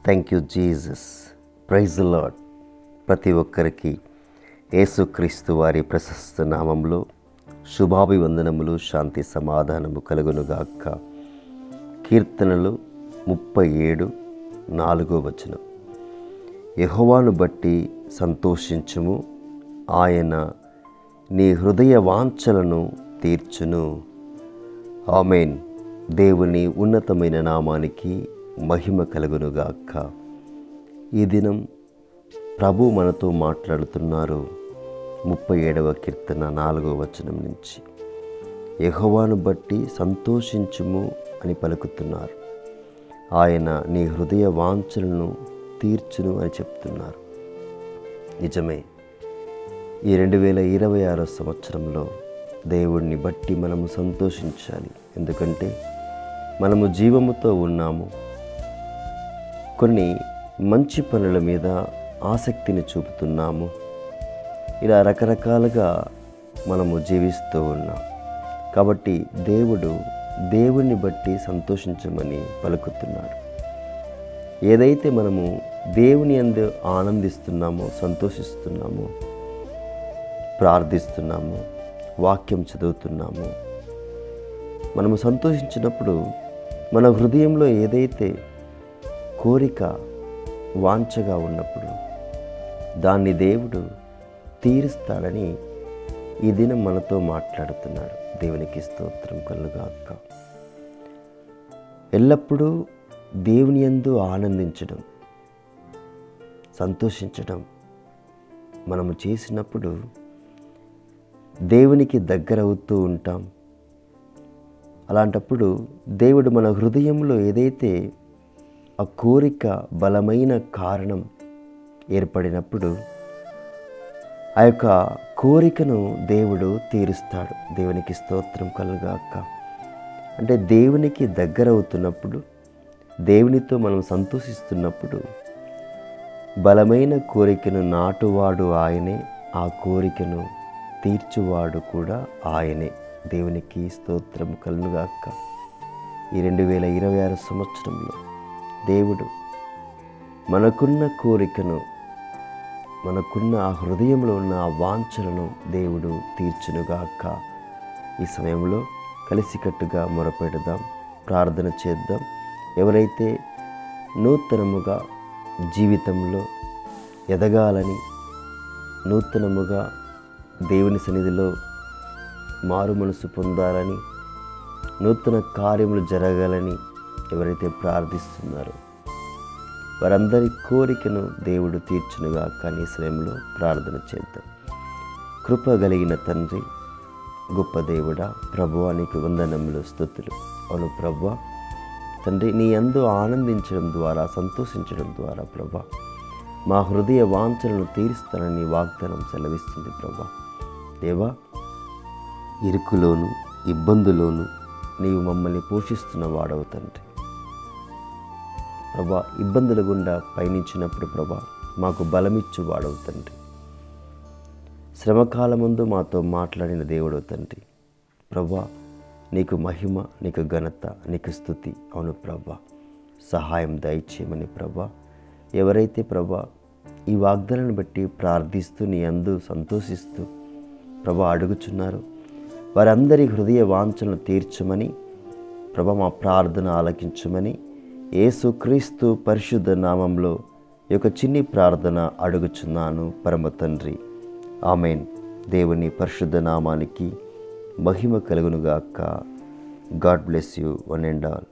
Thank you Jesus. Praise the Lord. ప్రతి ఒక్కరికి యేసుక్రీస్తు వారి ప్రశస్త నామంలో శుభాభివందనములు, శాంతి సమాధానము కలుగునుగాక. కీర్తనలు 37:4 యెహోవాను బట్టి సంతోషించుము, ఆయన నీ హృదయ వాంఛలను తీర్చును. ఆమేన్. దేవుని ఉన్నతమైన నామానికి మహిమ కలుగునుగాక. ఈ దినం ప్రభు మనతో మాట్లాడుతున్నారు. 37వ కీర్తన 4 నుంచి యెహోవాను బట్టి సంతోషించుము అని పలుకుతున్నారు. ఆయన నీ హృదయ వాంఛలను తీర్చును అని చెప్తున్నారు. నిజమే, ఈ 2026 సంవత్సరంలో దేవుడిని బట్టి మనము సంతోషించాలి. ఎందుకంటే మనము జీవముతో ఉన్నాము. కొన్ని మంచి పనుల మీద ఆసక్తిని చూపుతున్నాము. ఇలా రకరకాలుగా మనము జీవిస్తూ ఉన్నాం. కాబట్టి దేవుణ్ణి బట్టి సంతోషించమని పలుకుతున్నాడు. ఏదైతే మనము దేవుని యందు ఆనందిస్తున్నామో, సంతోషిస్తున్నామో, ప్రార్థిస్తున్నామో, వాక్యం చదువుతున్నామో, మనము సంతోషించినప్పుడు మన హృదయంలో ఏదైతే కోరిక, వాంఛగా ఉన్నప్పుడు దాన్ని దేవుడు తీరుస్తాడని ఈ దినం మనతో మాట్లాడుతున్నాడు. దేవునికి స్తోత్రం కలుగుగాక. ఎల్లప్పుడూ దేవుని యందు ఆనందించడం, సంతోషించడం మనము చేసినప్పుడు దేవునికి దగ్గరవుతూ ఉంటాం. అలాంటప్పుడు దేవుడు మన హృదయంలో ఏదైతే ఆ కోరిక బలమైన కారణం ఏర్పడినప్పుడు ఆ యొక్క కోరికను దేవుడు తీరుస్తాడు. దేవునికి స్తోత్రం కలుగాక. అంటే దేవునికి దగ్గరవుతున్నప్పుడు, దేవునితో మనం సంతోషిస్తున్నప్పుడు బలమైన కోరికను నాటువాడు ఆయనే, ఆ కోరికను తీర్చువాడు కూడా ఆయనే. దేవునికి స్తోత్రం కలుగాక. ఈ 2026 సంవత్సరంలో దేవుడు మనకున్న కోరికను, మనకున్న ఆ హృదయంలో ఉన్న ఆ వాంఛలను దేవుడు తీర్చునుగాక. ఈ సమయంలో కలిసికట్టుగా మొరపెడదాం, ప్రార్థన చేద్దాం. ఎవరైతే నూతనముగా జీవితంలో ఎదగాలని, నూతనముగా దేవుని సన్నిధిలో మారు మనసు పొందాలని, నూతన కార్యములు జరగాలని ఎవరైతే ప్రార్థిస్తున్నారో వారందరి కోరికను దేవుడు తీర్చునుగా. కానీ సమయంలో ప్రార్థన చేద్దాం. కృప కలిగిన తండ్రి, గొప్ప దేవుడా, ప్రభువా, నీకు వందనములు, స్తుతులు. అవును ప్రభువా, తండ్రి, నీ యందు ఆనందించడం ద్వారా, సంతోషించడం ద్వారా ప్రభా మా హృదయ వాంఛలను తీరుస్తానని వాగ్దానం సెలవిస్తుంది. ప్రభా దేవా, ఇరుకులోను, ఇబ్బందులోను నీవు మమ్మల్ని పోషిస్తున్న వాడవు తండ్రి. ప్రభా, ఇబ్బందుల గుండా పయనించినప్పుడు ప్రభా మాకు బలమిచ్చు వాడవు తండ్రి. శ్రమకాలముందు మాతో మాట్లాడిన దేవుడు తండ్రి. ప్రభా, నీకు మహిమ, నీకు ఘనత, నీకు స్తుతి. అవును ప్రభా, సహాయం దయచేయమని ప్రభా, ఎవరైతే ప్రభా ఈ వాగ్దానాన్ని బట్టి ప్రార్థిస్తూ నీ యందు సంతోషిస్తూ ప్రభా అడుగుచున్నారో వారందరి హృదయ వాంఛలను తీర్చమని ప్రభా మా ప్రార్థన ఆలకించమని యేసుక్రీస్తు పరిశుద్ధ నామంలో ఈ యొక్క చిన్ని ప్రార్థన అడుగుచున్నాను పరమ తండ్రి. ఆమేన్. దేవుని పరిశుద్ధ నామానికి మహిమ కలుగునుగాక. God bless you one and all.